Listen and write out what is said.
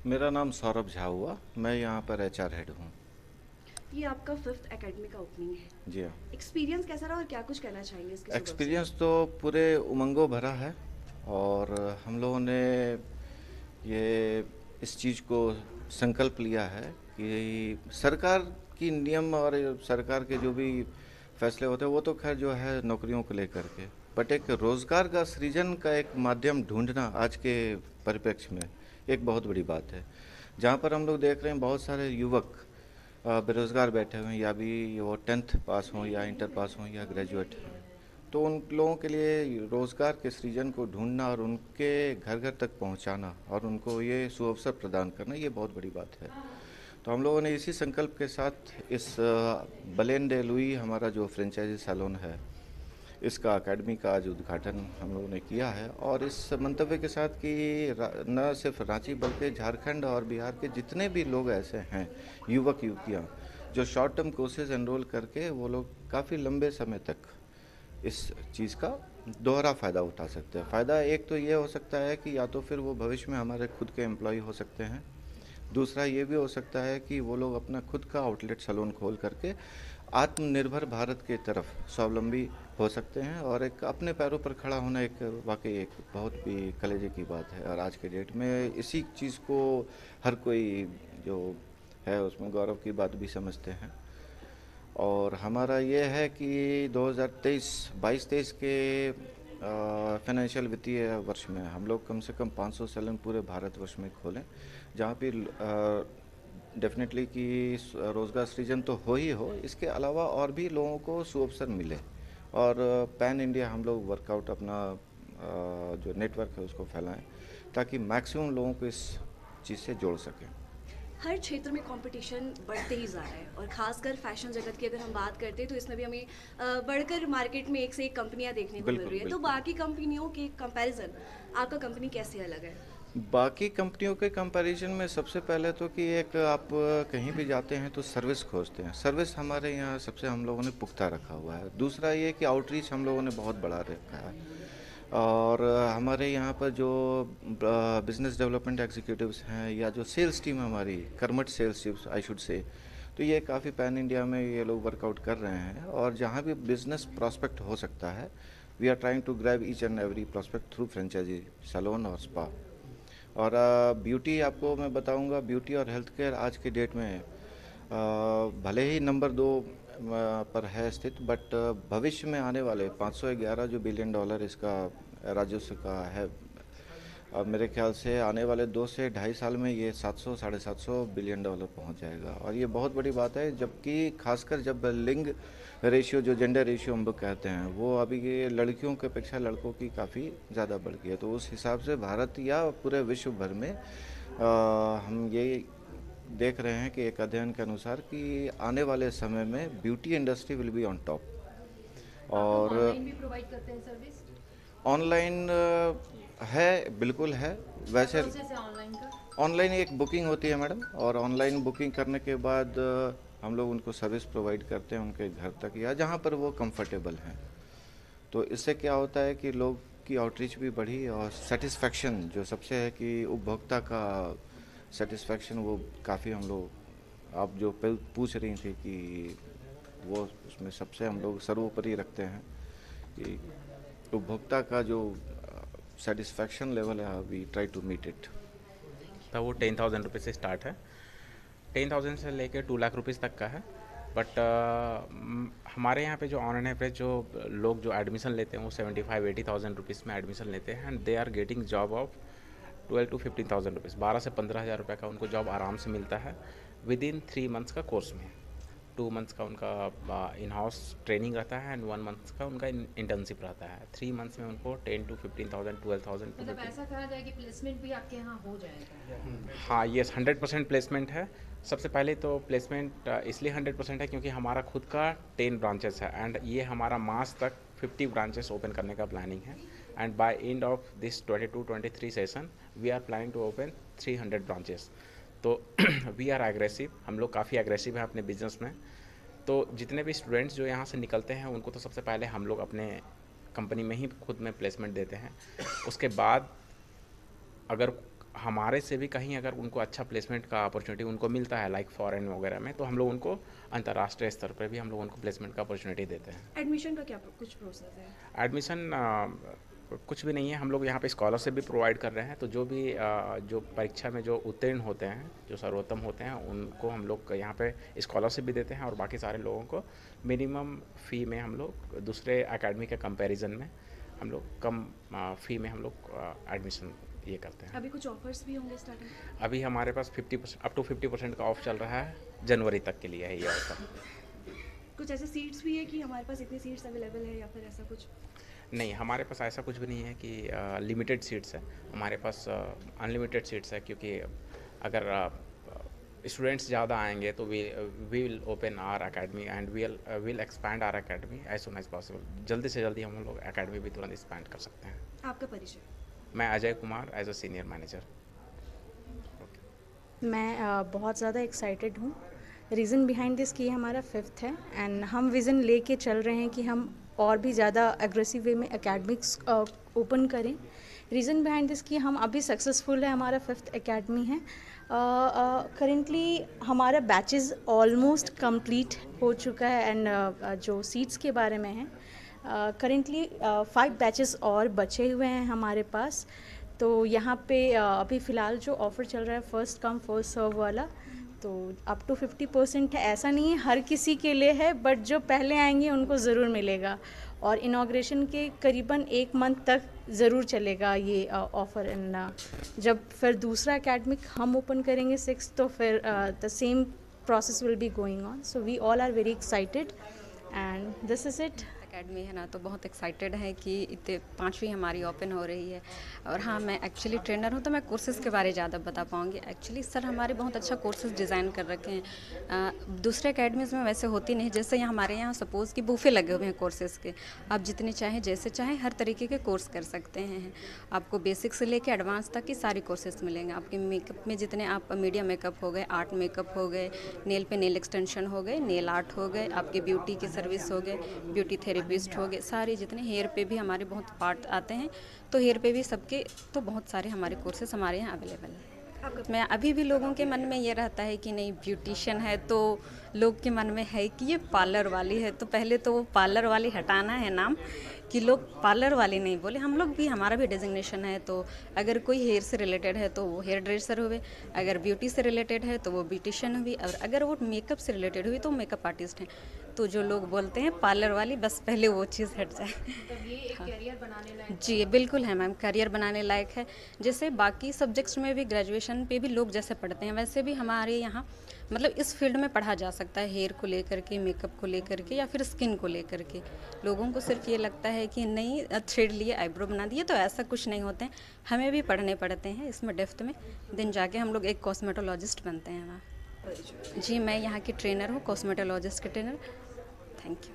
मेरा नाम सौरभ झा हुआ। मैं यहाँ पर एचआर हेड हूँ। ये आपका 5th एकेडमी का ओपनिंग है। जी हाँ। एक्सपीरियंस कैसा रहा और क्या कुछ कहना चाहेंगे इसके शुभ अवसर एक्सपीरियंस पर? तो पूरे उमंगों भरा है। और हम लोगों ने ये इस चीज़ को संकल्प लिया है कि सरकार की नियम और सरकार के जो भी फैसले होते हैं वो तो खैर जो है नौकरियों को लेकर के, बट एक रोज़गार का सृजन का एक माध्यम ढूंढना आज के परिप्रेक्ष्य में एक बहुत बड़ी बात है। जहाँ पर हम लोग देख रहे हैं बहुत सारे युवक बेरोज़गार बैठे हुए हैं, या भी वो 10th पास हों या इंटर पास हों या ग्रेजुएट हैं। तो उन लोगों के लिए रोज़गार के सृजन को ढूंढना और उनके घर घर तक पहुंचाना और उनको ये सुअवसर प्रदान करना, ये बहुत बड़ी बात है। तो हम लोगों ने इसी संकल्प के साथ इस बलेन डे लुई हमारा जो फ्रेंचाइजी सैलून है, इसका एकेडमी का आज उद्घाटन हम लोगों ने किया है। और इस मंतव्य के साथ कि न सिर्फ रांची बल्कि झारखंड और बिहार के जितने भी लोग ऐसे हैं, युवक युवतियाँ जो शॉर्ट टर्म कोर्सेज एनरोल करके वो लोग काफ़ी लंबे समय तक इस चीज़ का दोहरा फ़ायदा उठा सकते हैं। फ़ायदा एक तो ये हो सकता है कि या तो फिर वो भविष्य में हमारे खुद के एम्प्लॉय हो सकते हैं। दूसरा ये भी हो सकता है कि वो लोग अपना खुद का आउटलेट सैलून खोल करके आत्मनिर्भर भारत की तरफ स्वावलंबी हो सकते हैं। और एक अपने पैरों पर खड़ा होना एक वाकई एक बहुत भी कलेजे की बात है। और आज के डेट में इसी चीज़ को हर कोई जो है उसमें गौरव की बात भी समझते हैं। और हमारा ये है कि 2023 22-23 के फाइनेंशियल वित्तीय वर्ष में हम लोग कम से कम 500 सैलून पूरे भारतवर्ष में खोलें, जहाँ पे डेफिनेटली कि रोज़गार सृजन तो हो ही हो, इसके अलावा और भी लोगों को सुअवसर मिले। और पैन इंडिया हम लोग वर्कआउट अपना जो नेटवर्क है उसको फैलाएं, ताकि मैक्सिमम लोगों को इस चीज़ से जोड़ सकें। हर क्षेत्र में कंपटीशन बढ़ते ही जा रहा है और खासकर फैशन जगत की अगर हम बात करते हैं तो इसमें भी हमें बढ़कर मार्केट में एक से एक कंपनियां देखने को मिल बिल्कुल रही है। तो बिल्कुल। बाकी कंपनियों के कंपैरिजन आपका कंपनी कैसे अलग है? बाकी कंपनियों के कंपैरिजन में सबसे पहले तो कि एक आप कहीं भी जाते हैं तो सर्विस खोजते हैं। सर्विस हमारे यहाँ सबसे हम लोगों ने पुख्ता रखा हुआ है। दूसरा ये कि आउटरीच हम लोगों ने बहुत बढ़ा रखा है। और हमारे यहाँ पर जो बिजनेस डेवलपमेंट एग्जीक्यूटिव्स हैं या जो सेल्स टीम है हमारी, कर्मठ sales team I should say, तो ये काफ़ी पैन इंडिया में ये लोग वर्कआउट कर रहे हैं। और जहाँ भी बिजनेस प्रॉस्पेक्ट हो सकता है, we are trying to grab each and every prospect through franchise salon और स्पा। और ब्यूटी आपको मैं बताऊंगा, ब्यूटी और हेल्थ केयर आज के डेट में भले ही नंबर 2 पर है स्थित, बट भविष्य में आने वाले 511 जो बिलियन डॉलर इसका राजस्व का है, मेरे ख्याल से आने वाले 2 से ढाई साल में ये 700 750 बिलियन डॉलर पहुंच जाएगा। और ये बहुत बड़ी बात है, जबकि खासकर जब लिंग रेशियो, जो जेंडर रेशियो हम लोग कहते हैं, वो अभी ये लड़कियों की अपेक्षा लड़कों की काफ़ी ज़्यादा बढ़ गई है। तो उस हिसाब से भारत या पूरे विश्व भर में हम ये देख रहे हैं कि एक अध्ययन के अनुसार कि आने वाले समय में beauty industry will be on top. आप लोग और ऑनलाइन भी प्रोवाइड करते हैं सर्विस? ऑनलाइन है, बिल्कुल है। क्या वैसे प्रोसेस है ऑनलाइन का? ऑनलाइन एक बुकिंग होती है मैडम, और ऑनलाइन बुकिंग करने के बाद हम लोग उनको सर्विस प्रोवाइड करते हैं उनके घर तक या जहाँ पर वो कंफर्टेबल हैं। तो इससे क्या होता है कि लोग की आउटरीच भी बढ़ी और सेटिस्फैक्शन जो सबसे है कि उपभोक्ता का सेटिस्फैक्शन वो काफ़ी हम लोग, आप जो पूछ रही थी कि वो उसमें सबसे हम लोग सर्वोपरि रखते हैं कि उपभोक्ता का जो सेटिस्फैक्शन लेवल है, we try to meet it. था वो 10,000 रुपये से स्टार्ट है। 10,000 से लेकर 2 लाख रुपीज़ तक का है। बट हमारे यहाँ पे जो ऑन एन एवरेज जो लोग जो एडमिशन लेते हैं वो 75-80,000 रुपीज़ में एडमिशन लेते हैं, and they are getting job of 12 to 15,000 rupees. 12 से 15,000 रुपये का उनको जॉब आराम से मिलता है विद इन 3 मंथ्स का कोर्स में। 2 मंथ्स का उनका इन हाउस ट्रेनिंग रहता है एंड 1 मंथ का उनका इंटर्नशिप रहता है। 3 मंथ्स में उनको 10 to 15,000 12,000 मतलब ऐसा कहा जाए कि प्लेसमेंट भी आपके यहाँ हो जाएगा? हाँ, ये 100% प्लेसमेंट है। सबसे पहले तो प्लेसमेंट इसलिए 100% है क्योंकि हमारा खुद का 10 ब्रांचेस है, एंड ये हमारा मार्च तक 50 ब्रांचेस ओपन करने का प्लानिंग है। And by end of this 22-23 session we are planning to open 300 branches. तो वी आर एग्रेसिव, हम लोग काफ़ी एग्रेसिव हैं अपने बिजनेस में। तो जितने भी स्टूडेंट्स जो यहाँ से निकलते हैं उनको तो सबसे पहले हम लोग अपने कंपनी में ही खुद में प्लेसमेंट देते हैं। उसके बाद अगर हमारे से भी कहीं अगर उनको अच्छा प्लेसमेंट का अपॉर्चुनिटी उनको मिलता है लाइक फॉरेन वगैरह में, तो हम लोग उनको अंतर्राष्ट्रीय स्तर पर भी हम लोग उनको प्लेसमेंट का अपॉर्चुनिटी देते हैं। एडमिशन का क्या कुछ प्रोसेस है? एडमिशन कुछ भी नहीं है, हम लोग यहाँ पे स्कॉलरशिप भी प्रोवाइड कर रहे हैं। तो जो भी जो परीक्षा में जो उत्तीर्ण होते हैं, जो सर्वोत्तम होते हैं, उनको हम लोग यहाँ पे स्कॉलरशिप भी देते हैं। और बाकी सारे लोगों को मिनिमम फ़ी में हम लोग दूसरे एकेडमी के कंपैरिजन में हम लोग कम फ़ी में हम लोग एडमिशन ये करते हैं। अभी कुछ ऑफर्स भी होंगे स्टार्टिंग? अभी हमारे पास 50% अप टू 50% का ऑफ चल रहा है, जनवरी तक के लिए है ये ऑफर। कुछ ऐसे सीट्स भी है कि हमारे पास इतनी सीट्स अवेलेबल है या फिर ऐसा कुछ? नहीं, हमारे पास ऐसा कुछ भी नहीं है कि लिमिटेड सीट्स है। हमारे पास अनलिमिटेड सीट्स है, क्योंकि अगर स्टूडेंट्स ज़्यादा आएंगे तो we will open our academy and will expand our academy as soon as possible. जल्दी से जल्दी हम लोग एकेडमी भी तुरंत एक्सपैंड कर सकते हैं। आपका परिचय? मैं Ajay Kumar, as a senior manager. मैं बहुत ज़्यादा एक्साइटेड हूँ। रीज़न बिहाइंड दिस कि ये हमारा 5th है एंड हम विज़न लेके चल रहे हैं कि हम और भी ज़्यादा एग्रेसिव वे में एकेडमिक्स ओपन करें। रीज़न बिहाइंड दिस कि हम अभी सक्सेसफुल है, हमारा 5th एकेडमी है। करेंटली हमारा बैचेस ऑलमोस्ट कंप्लीट हो चुका है एंड जो सीट्स के बारे में है, करेंटली 5 बैचेस और बचे हुए हैं हमारे पास। तो यहाँ पे अभी फ़िलहाल जो ऑफ़र चल रहा है फर्स्ट कम फर्स्ट सर्व वाला, तो अप टू 50% है। ऐसा नहीं है हर किसी के लिए है, बट जो पहले आएंगे उनको ज़रूर मिलेगा। और इनॉग्रेशन के करीबन 1 मंथ तक ज़रूर चलेगा ये ऑफ़र। एंड जब फिर दूसरा एकेडमिक हम ओपन करेंगे 6, तो फिर the same process will be going on. So we all are very excited and this is it. Academy है ना, तो बहुत एक्साइटेड है कि इतने 5वीं हमारी ओपन हो रही है। और हाँ, मैं एक्चुअली ट्रेनर हूँ, तो मैं कोर्सेज़ के बारे ज़्यादा बता पाऊँगी। एक्चुअली सर हमारे बहुत अच्छा कोर्सेज़ डिज़ाइन कर रखे हैं। दूसरे एकेडमीज़ में वैसे होती नहीं। जैसे हमारे यहाँ सपोज़ कि बूफे लगे हुए हैं कोर्सेज़ के, आप जितने चाहें जैसे चाहें हर तरीके के कोर्स कर सकते हैं। आपको बेसिक से लेकर एडवांस तक की सारी कोर्सेज़ मिलेंगे। आपके मेकअप में जितने आप मीडिया मेकअप हो गए, आर्ट मेकअप हो गए, नेल पे नेल एक्सटेंशन हो गए, नेल आर्ट हो गए, आपके ब्यूटी की सर्विस हो गए, ब्यूटी थेरेपिस्ट हो गए, सारे जितने हेयर पे भी हमारे बहुत पार्ट आते हैं, तो हेयर पे भी सबके तो बहुत सारे हमारे कोर्सेस हमारे यहाँ अवेलेबल हैं। मैं अभी भी लोगों के मन में ये रहता है कि नहीं ब्यूटिशियन है, तो लोग के मन में है कि ये पार्लर वाली है। तो पहले तो वो पार्लर वाली हटाना है नाम, कि लोग पार्लर वाली नहीं बोले। हम लोग भी, हमारा भी डेजिग्नेशन है। तो अगर कोई हेयर से रिलेटेड है तो वो हेयर ड्रेसर हुए, अगर ब्यूटी से रिलेटेड है तो वो ब्यूटिशियन हुई, और अगर वो मेकअप से रिलेटेड हुई तो मेकअप आर्टिस्ट हैं। तो जो लोग बोलते हैं पार्लर वाली, बस पहले वो चीज़ हट जाए। तब ये एक करियर बनाने लायक? जी बिल्कुल है मैम, करियर बनाने लायक है। जैसे बाकी सब्जेक्ट्स में भी ग्रेजुएशन पे भी लोग जैसे पढ़ते हैं, वैसे भी हमारे यहाँ मतलब इस फील्ड में पढ़ा जा सकता है। हेयर को लेकर के, मेकअप को लेकर के, या फिर स्किन को लेकर के। लोगों को सिर्फ ये लगता है कि नहीं थ्रेड लिए, आईब्रो बना दिए, तो ऐसा कुछ नहीं होते हैं। हमें भी पढ़ने पड़ते हैं इसमें डेप्थ में, दिन जाके हम लोग एक कॉस्मेटोलॉजिस्ट बनते हैं वहाँ। जी मैं यहाँ की ट्रेनर हूँ, कॉस्मेटोलॉजिस्ट के ट्रेनर। Thank you.